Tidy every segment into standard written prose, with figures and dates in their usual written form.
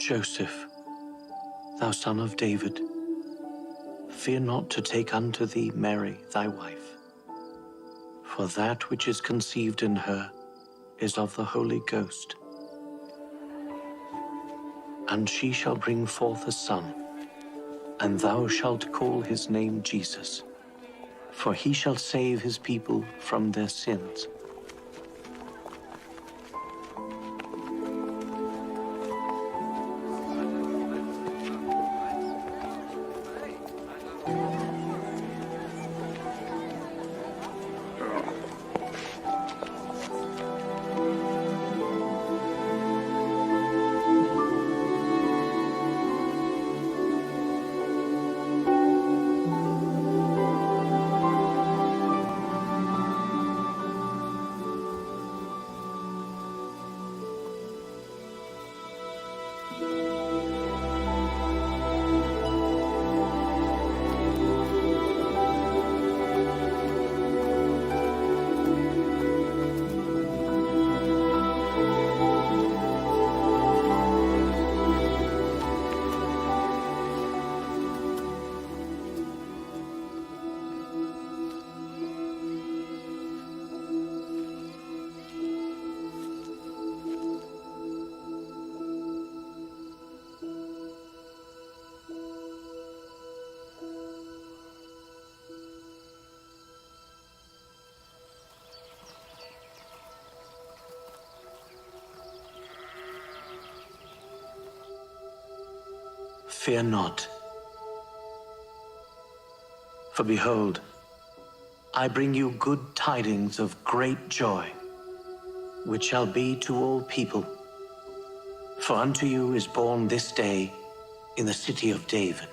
Joseph, thou son of David, fear not to take unto thee Mary thy wife, for that which is conceived in her is of the Holy Ghost. And she shall bring forth a son, and thou shalt call his name Jesus, for he shall save his people from their sins. Fear not, for behold, I bring you good tidings of great joy, which shall be to all people. For unto you is born this day in the city of David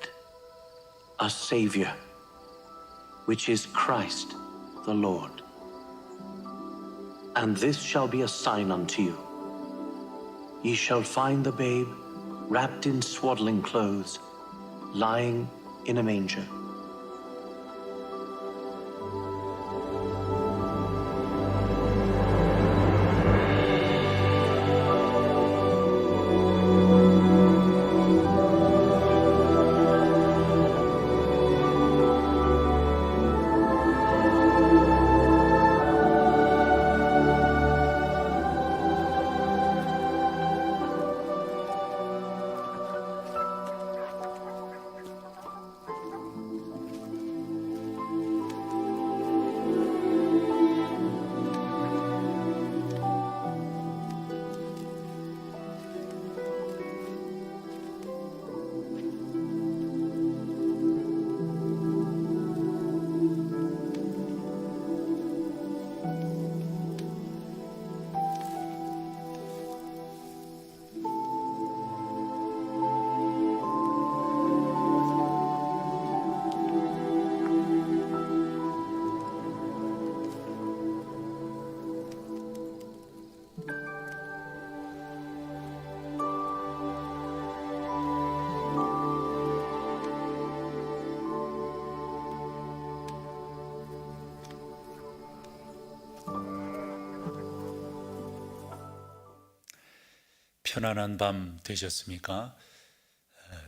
a Savior, which is Christ the Lord. And this shall be a sign unto you. Ye shall find the babe wrapped in swaddling clothes, lying in a manger. 편안한 밤 되셨습니까?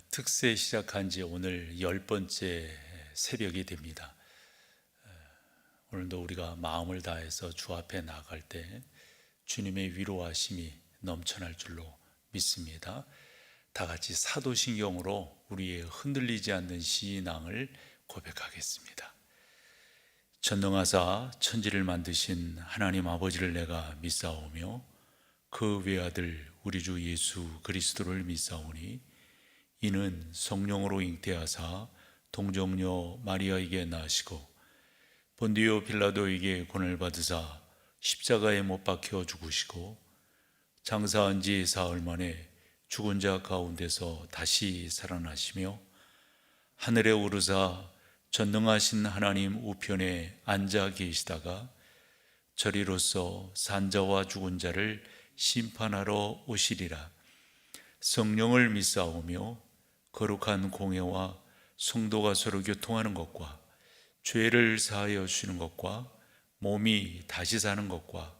특세 시작한 지 오늘 10번째 새벽이 됩니다. 오늘도 우리가 마음을 다해서 주 앞에 나갈 때 주님의 위로하심이 넘쳐날 줄로 믿습니다. 다 같이 사도신경으로 우리의 흔들리지 않는 신앙을 고백하겠습니다. 전능하사 천지를 만드신 하나님 아버지를 내가 믿사오며 그 외아들 우리 주 예수 그리스도를 믿사오니 이는 성령으로 잉태하사 동정녀 마리아에게 나시고 본디오 빌라도에게 고난을 받으사 십자가에 못 박혀 죽으시고 장사한 지 사흘 만에 죽은 자 가운데서 다시 살아나시며 하늘에 오르사 전능하신 하나님 우편에 앉아 계시다가 저리로서 산자와 죽은 자를 심판하러 오시리라. 성령을 믿사오며 거룩한 공회와 성도가 서로 교통하는 것과 죄를 사하여 주시는 것과 몸이 다시 사는 것과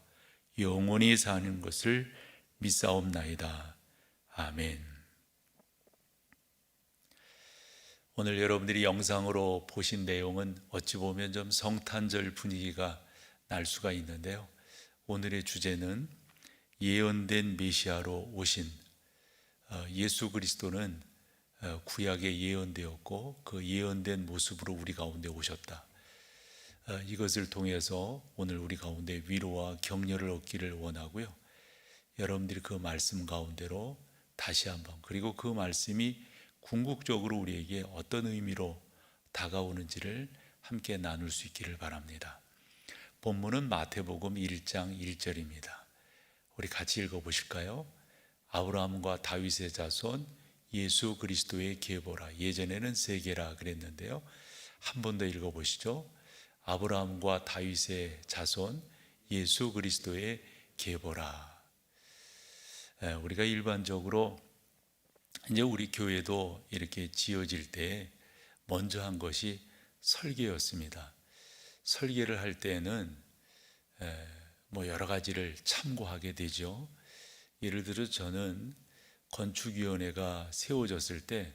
영원히 사는 것을 믿사옵나이다. 아멘. 오늘 여러분들이 영상으로 보신 내용은 어찌 보면 좀 성탄절 분위기가 날 수가 있는데요. 오늘의 주제는 예언된 메시아로 오신 예수 그리스도는 구약에 예언되었고 그 예언된 모습으로 우리 가운데 오셨다. 이것을 통해서 오늘 우리 가운데 위로와 격려를 얻기를 원하고요. 여러분들이 그 말씀 가운데로 다시 한번, 그리고 그 말씀이 궁극적으로 우리에게 어떤 의미로 다가오는지를 함께 나눌 수 있기를 바랍니다. 본문은 마태복음 1장 1절입니다. 우리 같이 읽어보실까요? 아브라함과 다윗의 자손 예수 그리스도의 계보라. 예전에는 세계라 그랬는데요. 한 번 더 읽어보시죠. 아브라함과 다윗의 자손 예수 그리스도의 계보라. 우리가 일반적으로 이제 우리 교회도 이렇게 지어질 때 먼저 한 것이 설계였습니다. 설계를 할 때는 뭐 여러 가지를 참고하게 되죠. 예를 들어 저는 건축위원회가 세워졌을 때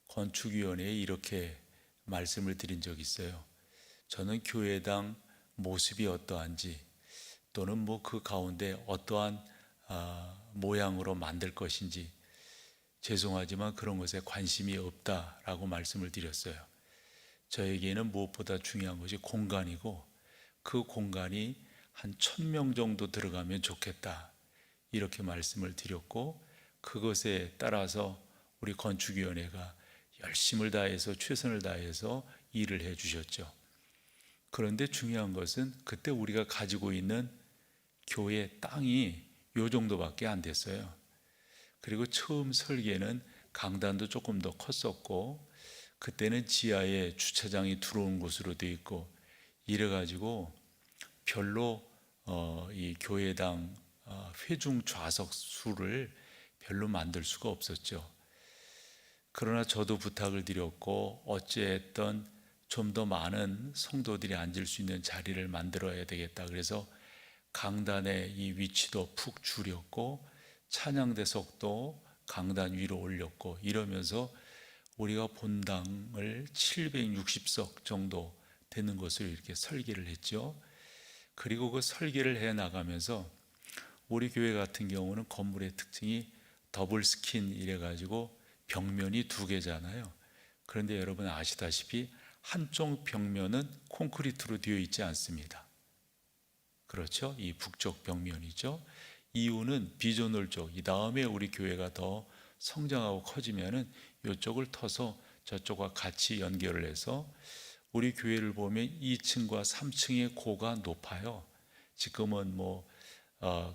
건축위원회에 이렇게 말씀을 드린 적이 있어요. 저는 교회당 모습이 어떠한지 또는 뭐 그 가운데 어떠한 모양으로 만들 것인지 죄송하지만 그런 것에 관심이 없다라고 말씀을 드렸어요. 저에게는 무엇보다 중요한 것이 공간이고 그 공간이 한 1000명 정도 들어가면 좋겠다 이렇게 말씀을 드렸고, 그것에 따라서 우리 건축위원회가 열심을 다해서 최선을 다해서 일을 해 주셨죠. 그런데 중요한 것은 그때 우리가 가지고 있는 교회 땅이 요 정도밖에 안 됐어요. 그리고 처음 설계는 강단도 조금 더 컸었고 그때는 지하에 주차장이 들어온 곳으로 되어 있고 이래가지고 별로 이 교회당 회중 좌석 수를 별로 만들 수가 없었죠. 그러나 저도 부탁을 드렸고 어찌했던 좀 더 많은 성도들이 앉을 수 있는 자리를 만들어야 되겠다. 그래서 강단의 이 위치도 푹 줄였고 찬양대석도 강단 위로 올렸고 이러면서 우리가 본당을 760석 정도 되는 것을 이렇게 설계를 했죠. 그리고 그 설계를 해 나가면서 우리 교회 같은 경우는 건물의 특징이 더블 스킨 이래 가지고 벽면이 2개잖아요. 그런데 여러분 아시다시피 한쪽 벽면은 콘크리트로 되어 있지 않습니다. 그렇죠? 이 북쪽 벽면이죠. 이유는 비전홀 쪽, 이 다음에 우리 교회가 더 성장하고 커지면은 이쪽을 터서 저쪽과 같이 연결을 해서 우리 교회를 보면 2층과 3층의 고가 높아요. 지금은 뭐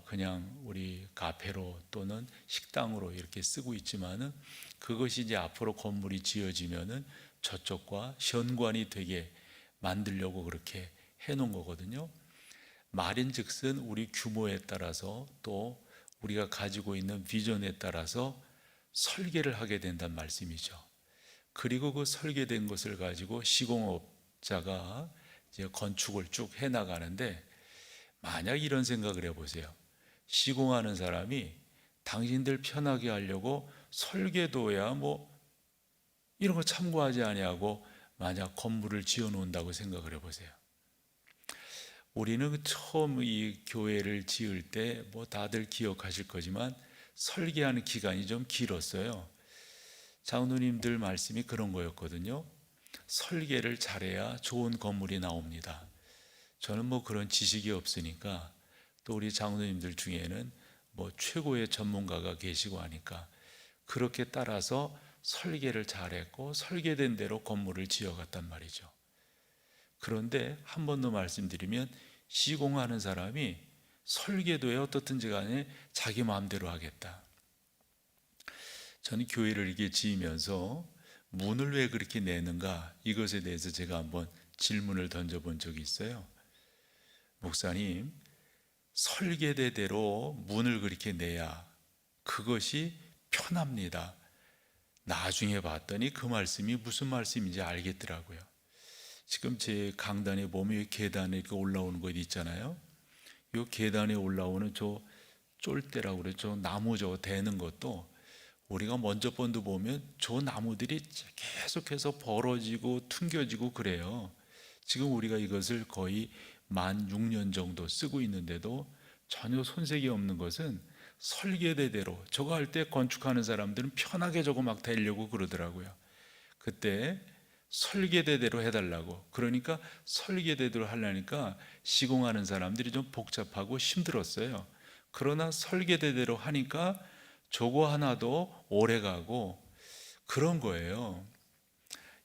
그냥 우리 카페로 또는 식당으로 이렇게 쓰고 있지만은 그것이 이제 앞으로 건물이 지어지면은 저쪽과 현관이 되게 만들려고 그렇게 해놓은 거거든요. 말인즉슨 우리 규모에 따라서 또 우리가 가지고 있는 비전에 따라서 설계를 하게 된다는 말씀이죠. 그리고 그 설계된 것을 가지고 시공업자가 이제 건축을 쭉 해나가는데, 만약 이런 생각을 해보세요. 시공하는 사람이 당신들 편하게 하려고 설계도야 뭐 이런 거 참고하지 아니하고 만약 건물을 지어 놓는다고 생각을 해보세요. 우리는 처음 이 교회를 지을 때 뭐 다들 기억하실 거지만 설계하는 기간이 좀 길었어요. 장로님들 말씀이 그런 거였거든요. 설계를 잘해야 좋은 건물이 나옵니다. 저는 뭐 그런 지식이 없으니까, 또 우리 장로님들 중에는 뭐 최고의 전문가가 계시고 하니까 그렇게 따라서 설계를 잘했고 설계된 대로 건물을 지어갔단 말이죠. 그런데 한 번 더 말씀드리면 시공하는 사람이 설계도에 어떻든지 간에 자기 마음대로 하겠다. 저는 교회를 이렇게 지으면서 문을 왜 그렇게 내는가, 이것에 대해서 제가 한번 질문을 던져본 적이 있어요. 목사님, 설계대로 문을 그렇게 내야 그것이 편합니다. 나중에 봤더니 그 말씀이 무슨 말씀인지 알겠더라고요. 지금 제 강단에 보면 계단에 이렇게 올라오는 것 있잖아요. 이 계단에 올라오는 저 쫄대라고 그러죠. 나무 저거 대는 것도 우리가 먼저 번도 보면 저 나무들이 계속해서 벌어지고 퉁겨지고 그래요. 지금 우리가 이것을 거의 16,000년 정도 쓰고 있는데도 전혀 손색이 없는 것은 설계대대로, 저거 할 때 건축하는 사람들은 편하게 저거 막 대려고 그러더라고요. 그때 설계대대로 해달라고, 그러니까 설계대대로 하려니까 시공하는 사람들이 좀 복잡하고 힘들었어요. 그러나 설계대대로 하니까 저거 하나도 오래 가고 그런 거예요.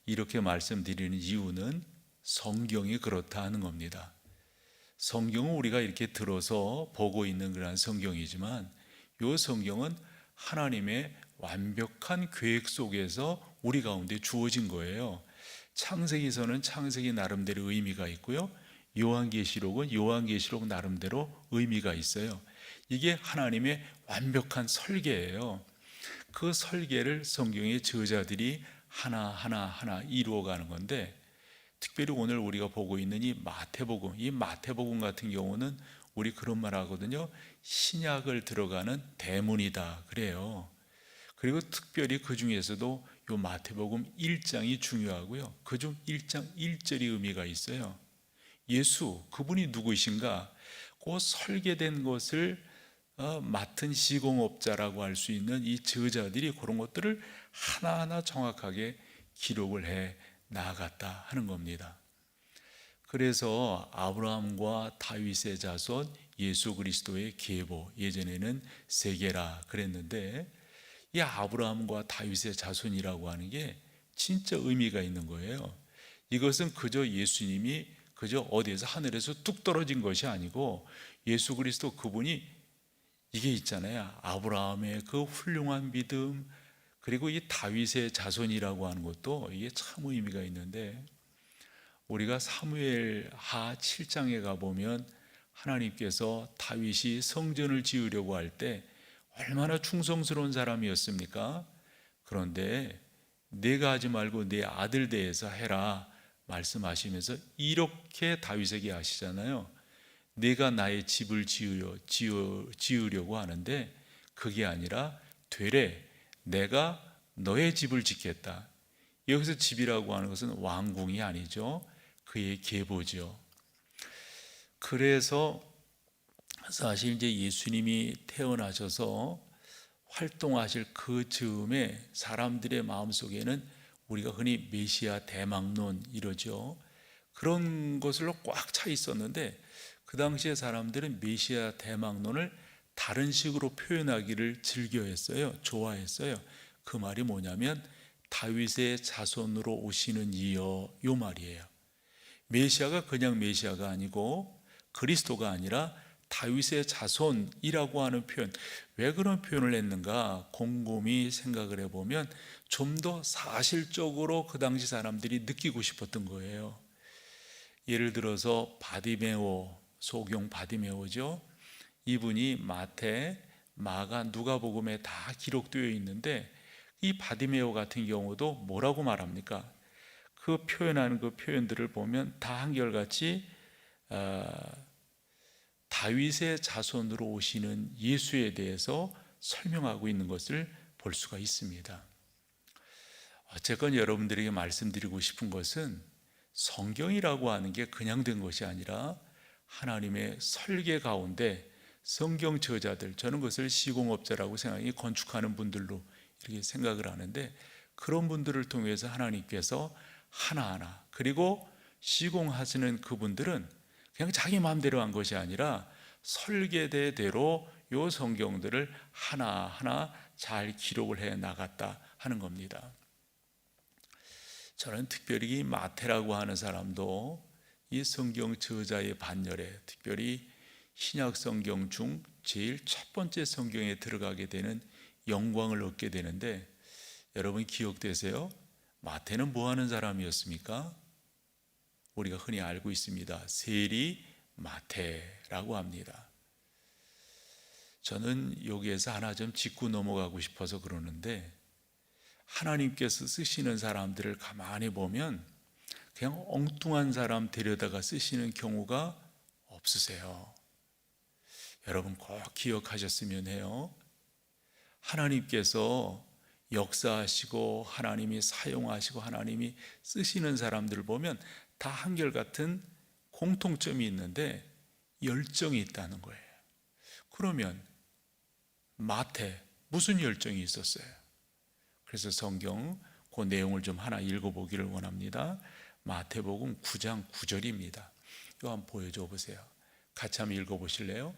이렇게 말씀드리는 이유는 성경이 그렇다 하는 겁니다. 성경은 우리가 이렇게 들어서 보고 있는 그런 성경이지만 이 성경은 하나님의 완벽한 계획 속에서 우리 가운데 주어진 거예요. 창세기서는 창세기 나름대로 의미가 있고요, 요한계시록은 요한계시록 나름대로 의미가 있어요. 이게 하나님의 완벽한 설계예요. 그 설계를 성경의 저자들이 하나하나 이루어가는 건데, 특별히 오늘 우리가 보고 있는 이 마태복음 같은 경우는 우리 그런 말 하거든요. 신약을 들어가는 대문이다 그래요. 그리고 특별히 그 중에서도 이 마태복음 1장이 중요하고요, 그중 1장 1절이 의미가 있어요. 예수, 그분이 누구이신가, 그 설계된 것을 맡은 시공업자라고 할 수 있는 이 저자들이 그런 것들을 하나하나 정확하게 기록을 해 나아갔다 하는 겁니다. 그래서 아브라함과 다윗의 자손 예수 그리스도의 계보, 예전에는 세계라 그랬는데, 이 아브라함과 다윗의 자손이라고 하는 게 진짜 의미가 있는 거예요. 이것은 그저 예수님이 그저 어디에서 하늘에서 뚝 떨어진 것이 아니고, 예수 그리스도 그분이 이게 있잖아요. 아브라함의 그 훌륭한 믿음, 그리고 이 다윗의 자손이라고 하는 것도 이게 참 의미가 있는데, 우리가 사무엘하 7장에 가보면 하나님께서 다윗이 성전을 지으려고 할 때 얼마나 충성스러운 사람이었습니까? 그런데 내가 하지 말고 내 아들 대해서 해라 말씀하시면서 이렇게 다윗에게 하시잖아요. 내가 나의 집을 지으려고 하는데 그게 아니라 되레 내가 너의 집을 짓겠다. 여기서 집이라고 하는 것은 왕궁이 아니죠. 그의 계보죠. 그래서 사실 이제 예수님이 태어나셔서 활동하실 그 즈음에 사람들의 마음속에는 우리가 흔히 메시아 대망론 이러죠. 그런 것으로 꽉 차 있었는데, 그 당시에 사람들은 메시아 대망론을 다른 식으로 표현하기를 즐겨했어요. 좋아했어요. 그 말이 뭐냐면 다윗의 자손으로 오시는 이여, 요 말이에요. 메시아가 그냥 메시아가 아니고 그리스도가 아니라 다윗의 자손이라고 하는 표현, 왜 그런 표현을 했는가 곰곰이 생각을 해보면 좀 더 사실적으로 그 당시 사람들이 느끼고 싶었던 거예요. 예를 들어서 바디메오, 소경 바디메오죠. 이분이 마태, 마가, 누가복음에 다 기록되어 있는데, 이 바디메오 같은 경우도 뭐라고 말합니까? 그 표현하는 그 표현들을 보면 다 한결같이 다윗의 자손으로 오시는 예수에 대해서 설명하고 있는 것을 볼 수가 있습니다. 어쨌건 여러분들에게 말씀드리고 싶은 것은 성경이라고 하는 게 그냥 된 것이 아니라 하나님의 설계 가운데 성경 저자들, 저는 그것을 시공업자라고 생각해 건축하는 분들로 이렇게 생각을 하는데, 그런 분들을 통해서 하나님께서 하나하나, 그리고 시공하시는 그분들은 그냥 자기 마음대로 한 것이 아니라 설계대대로 이 성경들을 하나하나 잘 기록을 해 나갔다 하는 겁니다. 저는 특별히 이 마태라고 하는 사람도 이 성경 저자의 반열에, 특별히 신약 성경 중 제일 첫 번째 성경에 들어가게 되는 영광을 얻게 되는데, 여러분 기억되세요? 마태는 뭐 하는 사람이었습니까? 우리가 흔히 알고 있습니다. 세리 마태라고 합니다. 저는 여기에서 하나 좀 짚고 넘어가고 싶어서 그러는데, 하나님께서 쓰시는 사람들을 가만히 보면 그냥 엉뚱한 사람 데려다가 쓰시는 경우가 없으세요. 여러분 꼭 기억하셨으면 해요. 하나님께서 역사하시고 하나님이 사용하시고 하나님이 쓰시는 사람들을 보면 다 한결같은 공통점이 있는데 열정이 있다는 거예요. 그러면 마태 무슨 열정이 있었어요? 그래서 성경 그 내용을 좀 하나 읽어보기를 원합니다. 마태복음 9장 9절입니다. 이거 한번 보여줘 보세요. 같이 한번 읽어보실래요?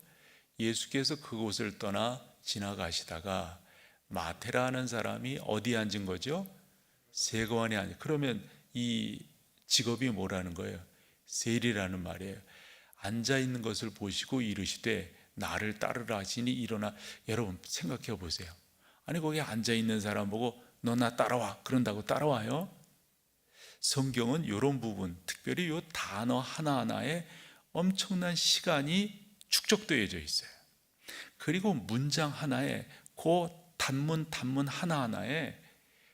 예수께서 그곳을 떠나 지나가시다가 마태라는 사람이 어디에 앉은 거죠? 세관에 앉은. 그러면 이 직업이 뭐라는 거예요? 세리라는 말이에요. 앉아있는 것을 보시고 이르시되 나를 따르라 하시니 일어나. 여러분 생각해 보세요. 아니 거기 앉아있는 사람 보고 너 나 따라와 그런다고 따라와요? 성경은 이런 부분, 특별히 이 단어 하나하나에 엄청난 시간이 축적되어져 있어요. 그리고 문장 하나에 그 단문 하나하나에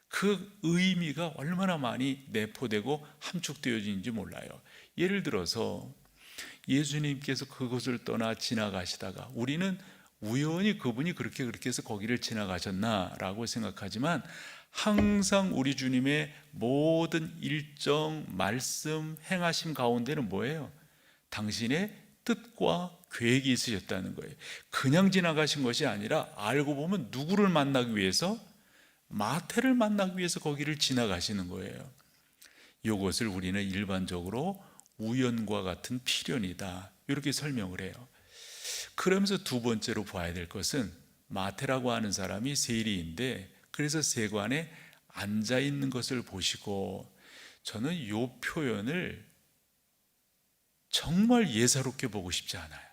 그 의미가 얼마나 많이 내포되고 함축되어지는지 몰라요. 예를 들어서 예수님께서 그곳을 떠나 지나가시다가 우리는 우연히 그분이 그렇게 해서 거기를 지나가셨나라고 생각하지만 항상 우리 주님의 모든 일정, 말씀, 행하심 가운데는 뭐예요? 당신의 뜻과 계획이 있으셨다는 거예요. 그냥 지나가신 것이 아니라 알고 보면 누구를 만나기 위해서? 마태를 만나기 위해서 거기를 지나가시는 거예요. 이것을 우리는 일반적으로 우연과 같은 필연이다 이렇게 설명을 해요. 그러면서 두 번째로 봐야 될 것은 마태라고 하는 사람이 세리인데 그래서 세관에 앉아있는 것을 보시고, 저는 이 표현을 정말 예사롭게 보고 싶지 않아요.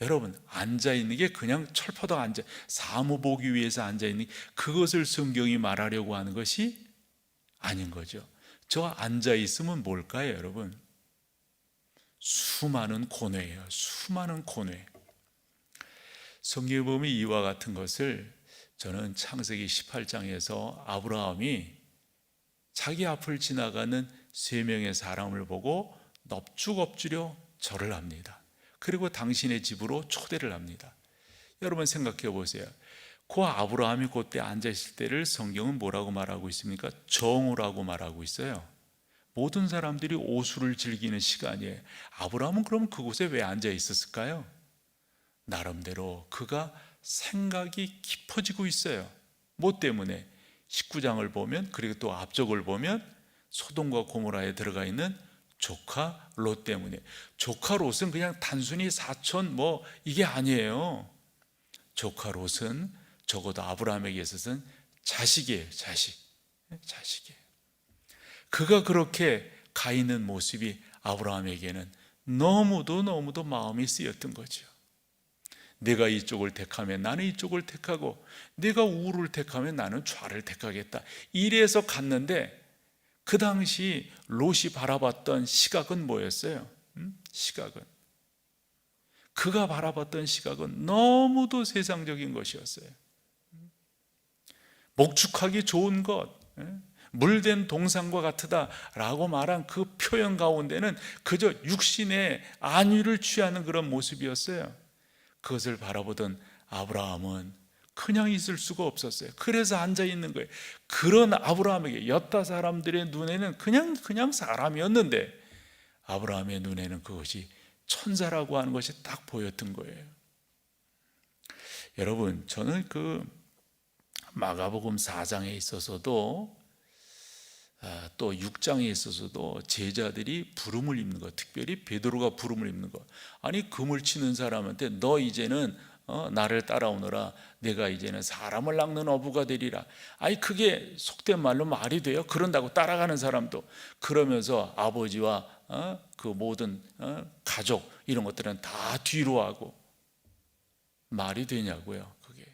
여러분 앉아있는 게 그냥 철퍼덕 앉아 사무 보기 위해서 앉아있는 그것을 성경이 말하려고 하는 것이 아닌 거죠. 저 앉아있으면 뭘까요 여러분? 수많은 고뇌예요. 수많은 고뇌. 성경에 보면 이와 같은 것을 저는 창세기 18장에서 아브라함이 자기 앞을 지나가는 3명의 사람을 보고 넙죽 엎드려 절을 합니다. 그리고 당신의 집으로 초대를 합니다. 여러분 생각해 보세요. 그 아브라함이 그때 앉아있을 때를 성경은 뭐라고 말하고 있습니까? 정오라고 말하고 있어요. 모든 사람들이 오수를 즐기는 시간이에요. 아브라함은 그럼 그곳에 왜 앉아 있었을까요? 나름대로 그가 생각이 깊어지고 있어요. 뭐 때문에? 19장을 보면, 그리고 또 앞쪽을 보면 소돔과 고모라에 들어가 있는 조카 롯 때문에. 조카 롯은 그냥 단순히 사촌 이게 아니에요. 조카 롯은 적어도 아브라함에게 있어서는 자식이에요. 자식이에요. 그가 그렇게 가 있는 모습이 아브라함에게는 너무도 마음이 쓰였던 거죠. 내가 이쪽을 택하면 나는 이쪽을 택하고, 내가 우를 택하면 나는 좌를 택하겠다. 이래서 갔는데 그 당시 롯이 바라봤던 시각은 뭐였어요? 시각은, 그가 바라봤던 시각은 너무도 세상적인 것이었어요. 목축하기 좋은 것, 물된 동산과 같으다라고 말한 그 표현 가운데는 그저 육신의 안위를 취하는 그런 모습이었어요. 그것을 바라보던 아브라함은 그냥 있을 수가 없었어요. 그래서 앉아 있는 거예요. 그런 아브라함에게 여타 사람들의 눈에는 그냥 사람이었는데 아브라함의 눈에는 그것이 천사라고 하는 것이 딱 보였던 거예요. 여러분, 저는 그 마가복음 4장에 있어서도 또 6장에 있어서도 제자들이 부름을 입는 것, 특별히 베드로가 부름을 입는 것. 아니 금을 치는 사람한테 너 이제는 나를 따라오너라. 내가 이제는 사람을 낚는 어부가 되리라. 아니 그게 속된 말로 말이 돼요? 그런다고 따라가는 사람도. 그러면서 아버지와 그 모든 가족 이런 것들은 다 뒤로 하고. 말이 되냐고요 그게.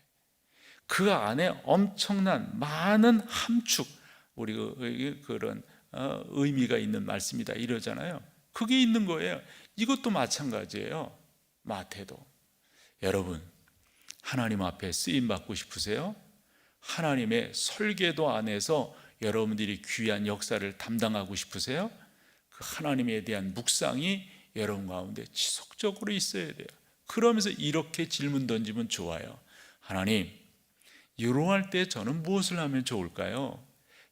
그 안에 엄청난 많은 함축, 우리가 그런 의미가 있는 말씀이다 이러잖아요. 그게 있는 거예요. 이것도 마찬가지예요. 마태도. 여러분, 하나님 앞에 쓰임 받고 싶으세요? 하나님의 설계도 안에서 여러분들이 귀한 역사를 담당하고 싶으세요? 그 하나님에 대한 묵상이 여러분 가운데 지속적으로 있어야 돼요. 그러면서 이렇게 질문 던지면 좋아요. 하나님, 요롱할 때 저는 무엇을 하면 좋을까요?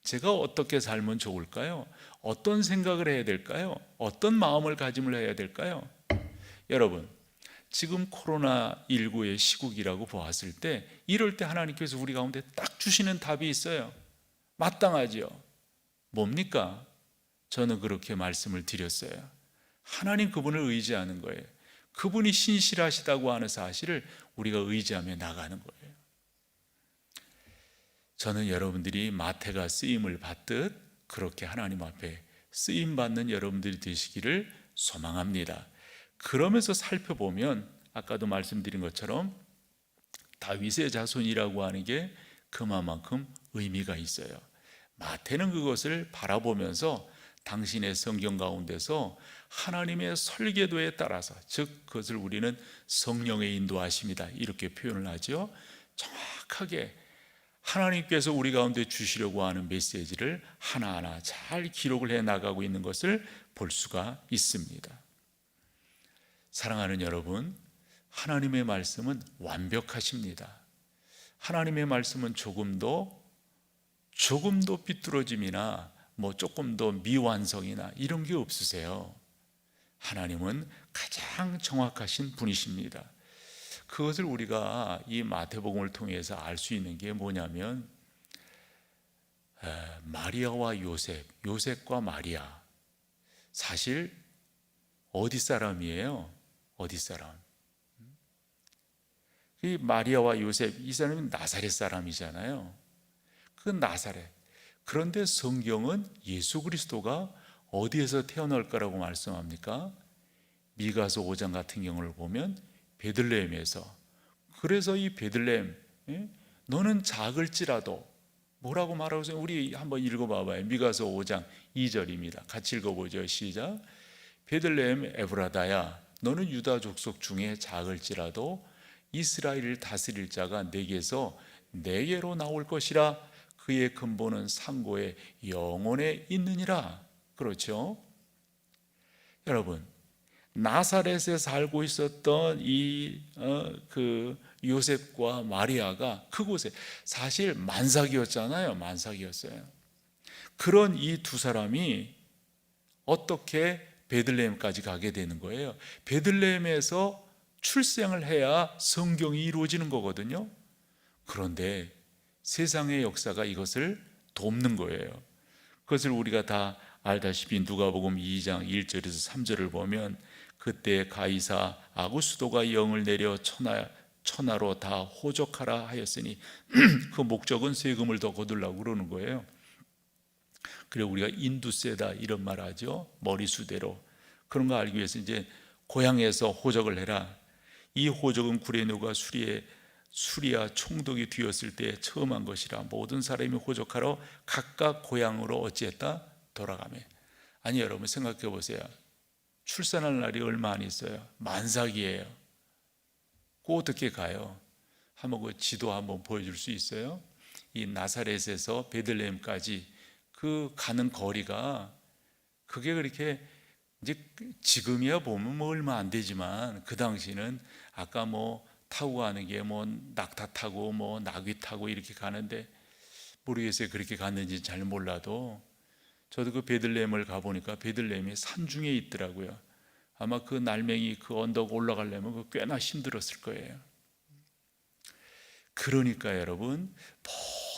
제가 어떻게 살면 좋을까요? 어떤 생각을 해야 될까요? 어떤 마음을 가짐을 해야 될까요? 여러분, 지금 코로나19의 시국이라고 보았을 때 이럴 때 하나님께서 우리 가운데 딱 주시는 답이 있어요. 마땅하지요. 뭡니까? 저는 그렇게 말씀을 드렸어요. 하나님 그분을 의지하는 거예요. 그분이 신실하시다고 하는 사실을 우리가 의지하며 나가는 거예요. 저는 여러분들이 마태가 쓰임을 받듯 그렇게 하나님 앞에 쓰임받는 여러분들이 되시기를 소망합니다. 그러면서 살펴보면 아까도 말씀드린 것처럼 다윗의 자손이라고 하는 게 그만큼 의미가 있어요. 마태는 그것을 바라보면서 당신의 성경 가운데서 하나님의 설계도에 따라서, 즉 그것을 우리는 성령의 인도하심이다 이렇게 표현을 하죠. 정확하게 하나님께서 우리 가운데 주시려고 하는 메시지를 하나하나 잘 기록을 해 나가고 있는 것을 볼 수가 있습니다. 사랑하는 여러분, 하나님의 말씀은 완벽하십니다. 하나님의 말씀은 조금도 삐뚤어짐이나 조금 더 미완성이나 이런 게 없으세요. 하나님은 가장 정확하신 분이십니다. 그것을 우리가 이 마태복음을 통해서 알 수 있는 게 뭐냐면 마리아와 요셉과 마리아, 사실 어디 사람이에요? 어디 사람? 이 마리아와 요셉, 이 사람은 나사렛 사람이잖아요. 그 나사렛. 그런데 성경은 예수 그리스도가 어디에서 태어날 거라고 말씀합니까? 미가서 5장 같은 경우를 보면 베들레헴에서. 그래서 이 베들레헴, 너는 작을지라도 뭐라고 말하고 있어요? 우리 한번 읽어봐봐요. 미가서 5장 2절입니다. 같이 읽어보죠. 시작. 베들레헴 에브라다야, 너는 유다 족속 중에 작을지라도 이스라엘을 다스릴 자가 내게서 내게로 나올 것이라. 그의 근본은 상고의 영혼에 있느니라. 그렇죠? 여러분, 나사렛에 살고 있었던 그 요셉과 마리아가 그곳에 사실 만삭이었잖아요. 만삭이었어요. 그런 이 두 사람이 어떻게 베들레헴까지 가게 되는 거예요? 베들레헴에서 출생을 해야 성경이 이루어지는 거거든요. 그런데 세상의 역사가 이것을 돕는 거예요. 그것을 우리가 다 알다시피 누가복음 2장 1절에서 3절을 보면 그때 가이사 아구스도가 영을 내려 천하로 다 호족하라 하였으니 그 목적은 세금을 더 거두려고 그러는 거예요. 그리고 우리가 인두세다 이런 말 하죠. 머리수대로. 그런 거 알기 위해서 이제 고향에서 호적을 해라. 이 호적은 구레네과 수리아 총독이 뒤었을 때 처음 한 것이라. 모든 사람이 호적하러 각각 고향으로 어찌했다? 돌아가며. 아니, 여러분 생각해 보세요. 출산할 날이 얼마 안 있어요. 만삭이에요. 그 어떻게 가요? 한번 그 지도 한번 보여줄 수 있어요? 이 나사렛에서 베들레헴까지 그 가는 거리가 그게 그렇게 이제 지금이야 보면 얼마 안 되지만 그 당시는 아까 타고 가는 게 낙타 타고 나귀 타고 이렇게 가는데 모르겠어요. 그렇게 갔는지 잘 몰라도 저도 그 베들레헴을 가보니까 베들레헴이 산중에 있더라고요. 아마 그 날맹이 그 언덕 올라가려면 꽤나 힘들었을 거예요. 그러니까 여러분,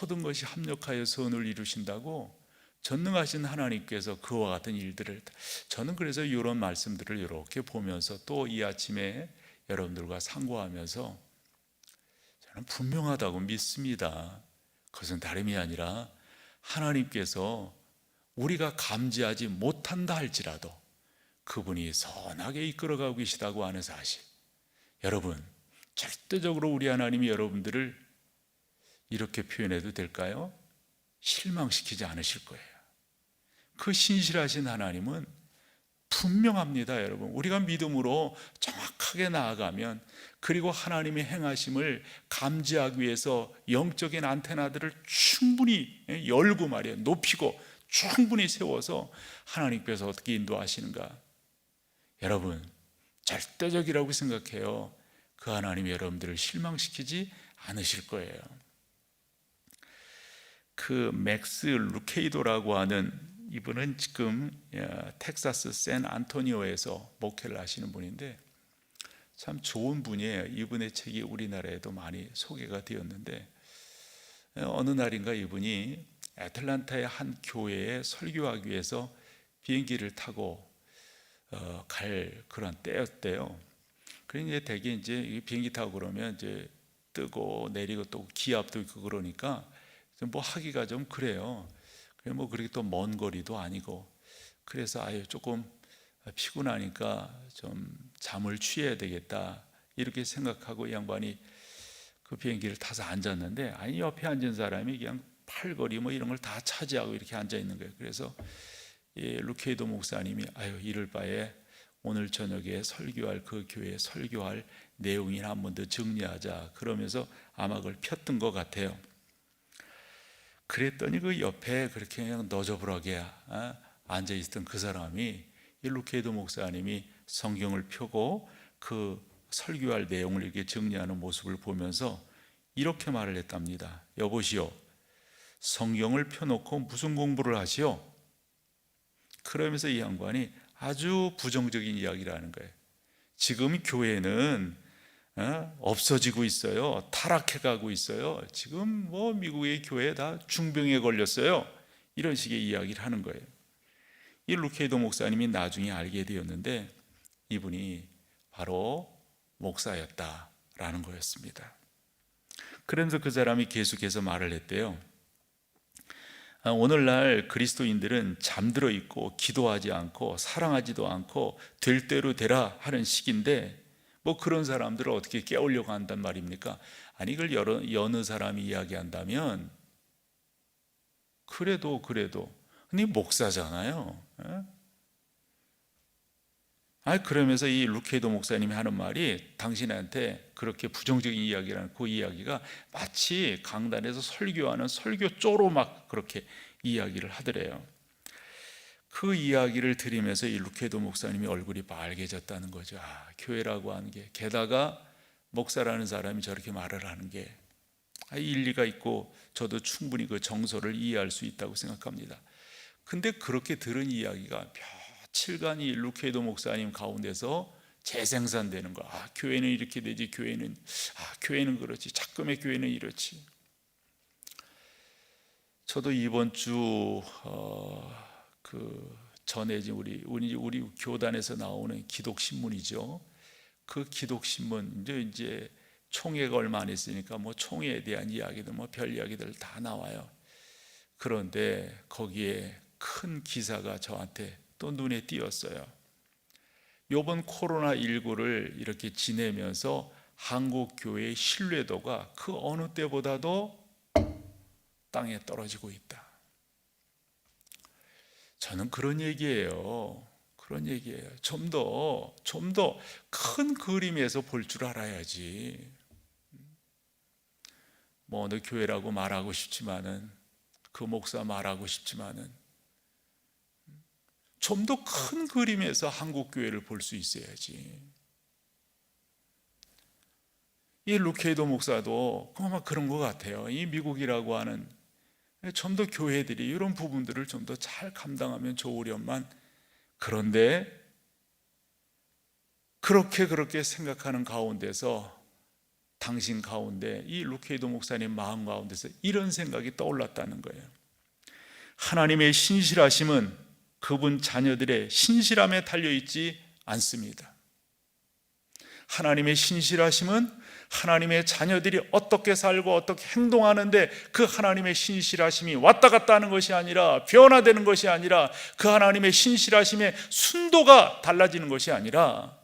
모든 것이 합력하여 선을 이루신다고 전능하신 하나님께서 그와 같은 일들을, 저는 그래서 이런 말씀들을 이렇게 보면서 또 이 아침에 여러분들과 상고하면서 저는 분명하다고 믿습니다. 그것은 다름이 아니라 하나님께서 우리가 감지하지 못한다 할지라도 그분이 선하게 이끌어가고 계시다고 하는 사실, 여러분 절대적으로 우리 하나님이 여러분들을 이렇게 표현해도 될까요? 실망시키지 않으실 거예요. 그 신실하신 하나님은 분명합니다. 여러분, 우리가 믿음으로 정확하게 나아가면, 그리고 하나님의 행하심을 감지하기 위해서 영적인 안테나들을 충분히 열고 말이에요, 높이고 충분히 세워서 하나님께서 어떻게 인도하시는가, 여러분 절대적이라고 생각해요. 그 하나님이 여러분들을 실망시키지 않으실 거예요. 그 맥스 루케이도라고 하는 이분은 지금 텍사스 샌 안토니오에서 목회를 하시는 분인데 참 좋은 분이에요. 이분의 책이 우리나라에도 많이 소개가 되었는데 어느 날인가 이분이 애틀란타의 한 교회에 설교하기 위해서 비행기를 타고 갈 그런 때였대요. 그러니까 대개 이제 비행기 타고 그러면 이제 뜨고 내리고 또 기압도 있고 그러니까 뭐 하기가 좀 그래요. 뭐 그렇게 또 먼 거리도 아니고 그래서 조금 피곤하니까 좀 잠을 취해야 되겠다 이렇게 생각하고 이 양반이 그 비행기를 타서 앉았는데 옆에 앉은 사람이 그냥 팔걸이 뭐 이런 걸 다 차지하고 이렇게 앉아 있는 거예요. 그래서 이 루케이도 목사님이 이럴 바에 오늘 저녁에 설교할 그 교회에 설교할 내용이나 한 번 더 정리하자 그러면서 아마 그걸 폈던 것 같아요. 그랬더니 그 옆에 그렇게 그냥 너저분하게 앉아 있던 그 사람이 이 루케이도 목사님이 성경을 펴고 그 설교할 내용을 이렇게 정리하는 모습을 보면서 이렇게 말을 했답니다. 여보시오, 성경을 펴놓고 무슨 공부를 하시오? 그러면서 이 양반이 아주 부정적인 이야기를 하는 거예요. 지금 교회는 없어지고 있어요. 타락해 가고 있어요. 지금 뭐 미국의 교회 다 중병에 걸렸어요. 이런 식의 이야기를 하는 거예요. 이 루케이도 목사님이 나중에 알게 되었는데 이분이 바로 목사였다라는 거였습니다. 그러면서 그 사람이 계속해서 말을 했대요. 오늘날 그리스도인들은 잠들어 있고 기도하지 않고 사랑하지도 않고 될 대로 되라 하는 시기인데 뭐 그런 사람들을 어떻게 깨우려고 한단 말입니까? 아니 이걸 여느 사람이 이야기한다면 그래도 근데 목사잖아요. 그러면서 이 루케이도 목사님이 하는 말이 당신한테 그렇게 부정적인 이야기라는 그 이야기가 마치 강단에서 설교하는 설교조로 막 그렇게 이야기를 하더래요. 그 이야기를 들으면서 이 루케이도 목사님이 얼굴이 빨개졌다는 거죠. 교회라고 하는 게 게다가 목사라는 사람이 저렇게 말을 하는 게 일리가 있고 저도 충분히 그 정서를 이해할 수 있다고 생각합니다. 근데 그렇게 들은 이야기가 며칠간 이 루케이도 목사님 가운데서 재생산되는 거. 교회는 이렇게 되지, 교회는 그렇지, 작금의 교회는 이렇지. 저도 이번 주 그 전해진 우리 교단에서 나오는 기독신문이죠. 그 기독신문 이제 총회가 얼마 안 있으니까 뭐 총회에 대한 이야기들 뭐 별 이야기들 다 나와요. 그런데 거기에 큰 기사가 저한테 또 눈에 띄었어요. 이번 코로나19를 이렇게 지내면서 한국 교회의 신뢰도가 그 어느 때보다도 땅에 떨어지고 있다. 저는 그런 얘기예요. 좀 더 큰 그림에서 볼 줄 알아야지. 뭐 어느 교회라고 말하고 싶지만은 그 목사 말하고 싶지만은 좀 더 큰 그림에서 한국 교회를 볼 수 있어야지. 이 루케이도 목사도 아마 그런 것 같아요. 이 미국이라고 하는 좀 더 교회들이 이런 부분들을 좀 더 잘 감당하면 좋으련만 그런데 그렇게 생각하는 가운데서 당신 가운데 이 루케이도 목사님 마음 가운데서 이런 생각이 떠올랐다는 거예요. 하나님의 신실하심은 그분 자녀들의 신실함에 달려있지 않습니다. 하나님의 신실하심은 하나님의 자녀들이 어떻게 살고 어떻게 행동하는데 그 하나님의 신실하심이 왔다 갔다 하는 것이 아니라 변화되는 것이 아니라 그 하나님의 신실하심의 순도가 달라지는 것이 아니라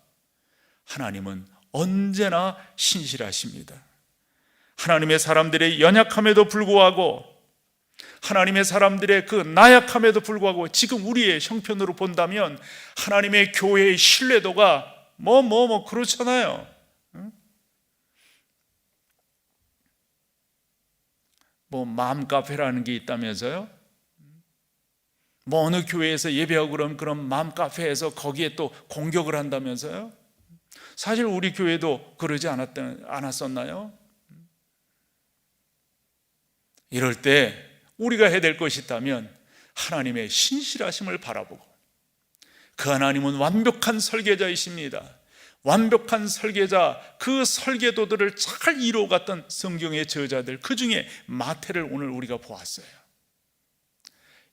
하나님은 언제나 신실하십니다. 하나님의 사람들의 연약함에도 불구하고 하나님의 사람들의 그 나약함에도 불구하고 지금 우리의 형편으로 본다면 하나님의 교회의 신뢰도가 그렇잖아요. 맘카페라는 게 있다면서요? 어느 교회에서 예배하고 그러면 그런 맘카페에서 거기에 또 공격을 한다면서요? 사실 우리 교회도 그러지 않았었나요? 이럴 때 우리가 해야 될 것이 있다면 하나님의 신실하심을 바라보고, 그 하나님은 완벽한 설계자이십니다. 완벽한 설계자, 그 설계도들을 잘 이루어갔던 성경의 저자들, 그 중에 마태를 오늘 우리가 보았어요.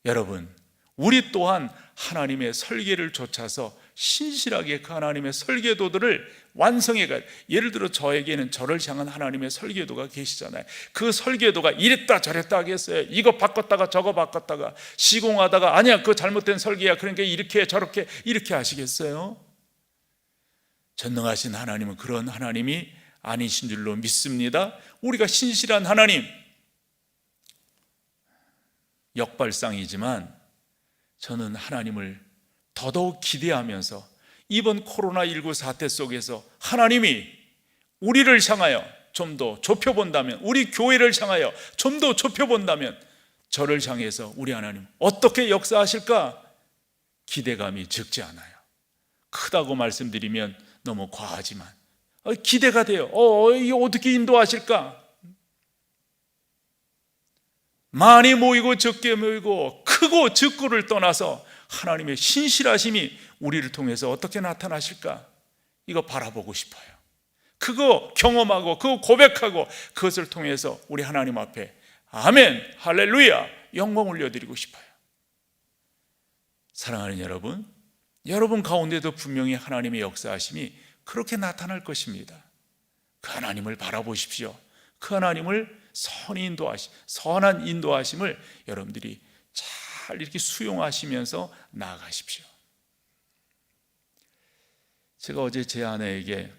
여러분, 우리 또한 하나님의 설계를 좇아서 신실하게 그 하나님의 설계도들을 완성해가. 예를 들어 저에게는 저를 향한 하나님의 설계도가 계시잖아요. 그 설계도가 이랬다 저랬다 하겠어요. 이거 바꿨다가 저거 바꿨다가 시공하다가 아니야 그거 잘못된 설계야 그러니까 이렇게 저렇게 이렇게 하시겠어요? 전능하신 하나님은 그런 하나님이 아니신 줄로 믿습니다. 우리가 신실한 하나님, 역발상이지만 저는 하나님을 더더욱 기대하면서 이번 코로나19 사태 속에서 하나님이 우리를 향하여 좀 더 좁혀본다면, 우리 교회를 향하여 좀 더 좁혀본다면 저를 향해서 우리 하나님 어떻게 역사하실까 기대감이 적지 않아요. 크다고 말씀드리면 너무 과하지만 기대가 돼요. 이게 어떻게 인도하실까? 많이 모이고 적게 모이고 크고 적고를 떠나서 하나님의 신실하심이 우리를 통해서 어떻게 나타나실까? 이거 바라보고 싶어요. 그거 경험하고 그거 고백하고 그것을 통해서 우리 하나님 앞에 아멘, 할렐루야 영광 올려드리고 싶어요. 사랑하는 여러분, 여러분 가운데도 분명히 하나님의 역사하심이 그렇게 나타날 것입니다. 그 하나님을 바라보십시오. 그 하나님을 선한 인도하심을 여러분들이 잘 이렇게 수용하시면서 나아가십시오. 제가 어제 제 아내에게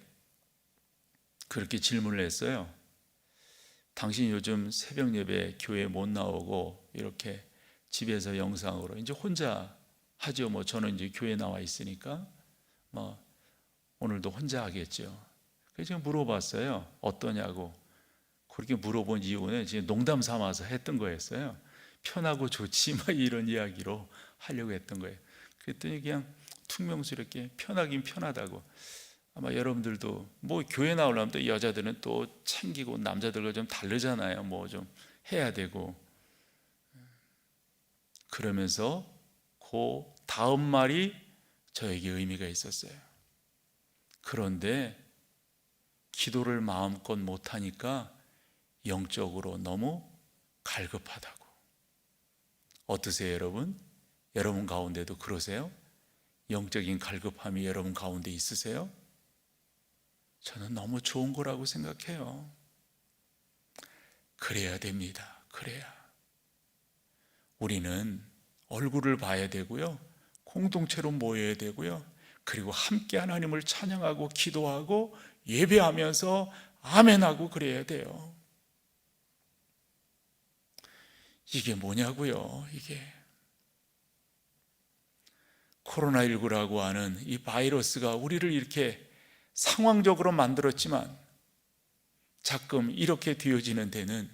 그렇게 질문을 했어요. 당신 요즘 새벽 예배 교회 못 나오고 이렇게 집에서 영상으로 이제 혼자 하죠. 저는 이제 교회 나와 있으니까 오늘도 혼자 하겠죠. 그래서 제가 물어봤어요. 어떠냐고. 그렇게 물어본 이유는 지금 농담 삼아서 했던 거였어요. 편하고 좋지 이런 이야기로 하려고 했던 거예요. 그랬더니 그냥 퉁명스럽게 편하긴 편하다고. 아마 여러분들도 교회 나오려면 또 여자들은 또 챙기고 남자들과 좀 다르잖아요. 좀 해야 되고. 그러면서 그 다음 말이 저에게 의미가 있었어요. 그런데 기도를 마음껏 못하니까 영적으로 너무 갈급하다고. 어떠세요 여러분? 여러분 가운데도 그러세요? 영적인 갈급함이 여러분 가운데 있으세요? 저는 너무 좋은 거라고 생각해요. 그래야 됩니다. 그래야. 우리는 얼굴을 봐야 되고요. 공동체로 모여야 되고요. 그리고 함께 하나님을 찬양하고 기도하고 예배하면서 아멘하고 그래야 돼요. 이게 뭐냐고요? 이게 코로나19라고 하는 이 바이러스가 우리를 이렇게 상황적으로 만들었지만 가끔 이렇게 되어지는 데는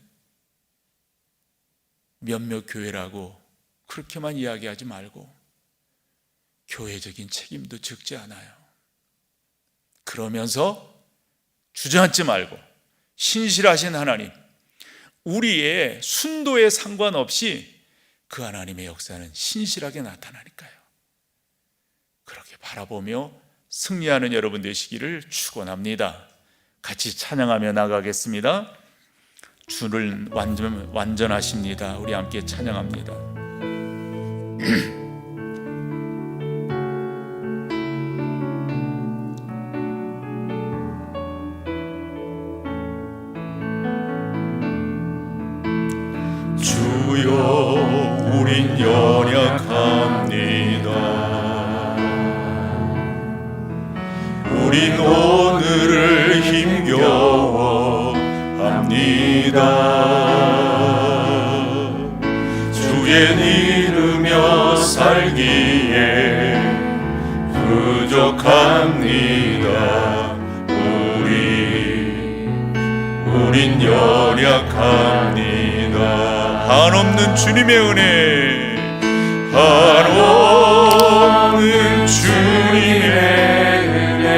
몇몇 교회라고 그렇게만 이야기하지 말고 교회적인 책임도 적지 않아요. 그러면서 주저앉지 말고 신실하신 하나님, 우리의 순도에 상관없이 그 하나님의 역사는 신실하게 나타나니까요. 그렇게 바라보며 승리하는 여러분 되시기를 축원합니다. 같이 찬양하며 나가겠습니다. 주를 완전하십니다. 우리 함께 찬양합니다. 주여 우린 연약합니다. 우린 오늘을 힘겨워 합니다. 주의 이르며 살기에 부족합니다. 우린 연약합니다. 한없는 주님의 은혜, 한없는 주님의 은혜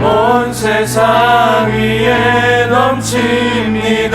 온 세상 위에 넘칩니다.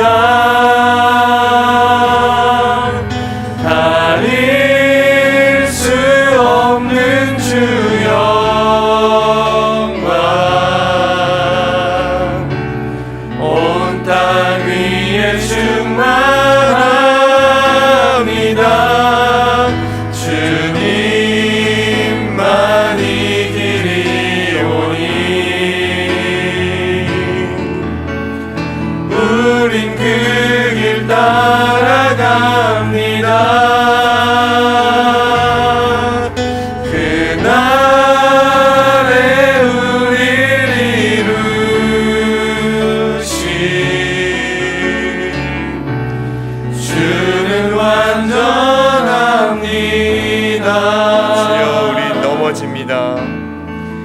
넘어집니다.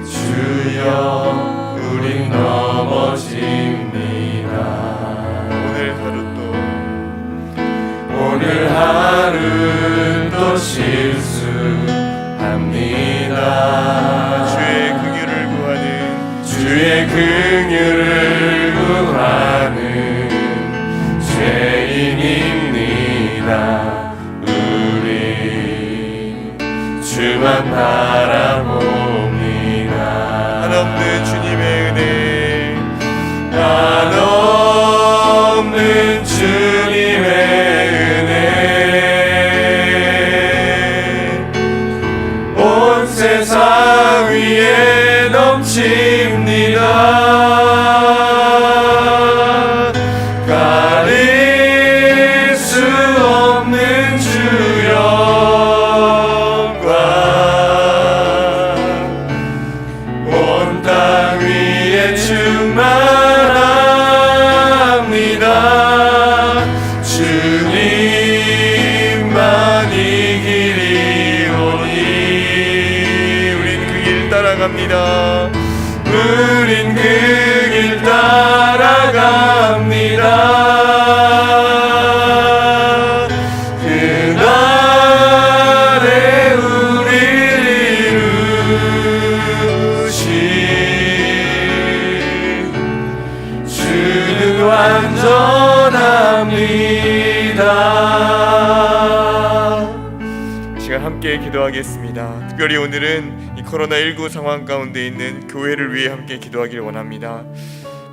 주여 우린 넘어집니다. 오늘 하루 또 실수합니다. 주의 긍휼을 구하는 죄인입니다. 우리 주만 바라봅니다. 한없는 주님의 은혜, 한없는 주님의 은혜, 온 세상 위에 넘칩니다. 가릴 수 없는 주 영광, 온 땅 위에 충만합니다. 주님만 이기리오니. 우린 그 길 따라갑니다. 우린 그 길 따라갑니다. 그날에 우리를 이루신 주는 완전합니다. 이 시간 함께 기도하겠습니다. 특별히 오늘은 이 코로나19 상황 가운데 있는 교회를 위해 함께 기도하기를 원합니다.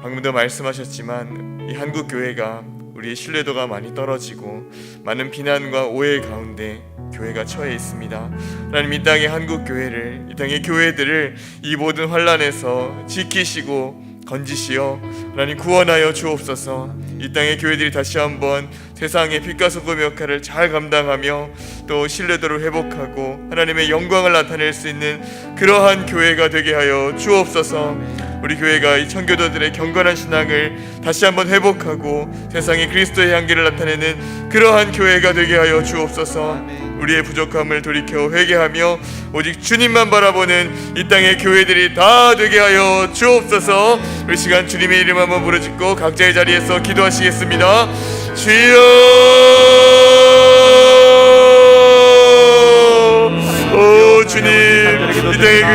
방금도 말씀하셨지만 이 한국 교회가 우리의 신뢰도가 많이 떨어지고 많은 비난과 오해 가운데 교회가 처해 있습니다. 하나님, 이 땅의 한국 교회를, 이 땅의 교회들을 이 모든 환난에서 지키시고 건지시어 하나님 구원하여 주옵소서. 이 땅의 교회들이 다시 한번 세상의 빛과 소금 역할을 잘 감당하며 또 신뢰도를 회복하고 하나님의 영광을 나타낼 수 있는 그러한 교회가 되게 하여 주옵소서. 우리 교회가 이 청교도들의 경건한 신앙을 다시 한번 회복하고 세상에 그리스도의 향기를 나타내는 그러한 교회가 되게 하여 주옵소서. 우리의 부족함을 돌이켜 회개하며 오직 주님만 바라보는 이 땅의 교회들이 다 되게 하여 주옵소서. 우리 시간 주님의 이름 한번 부르짖고 각자의 자리에서 기도하시겠습니다. 주여, 오 주님, 이 땅의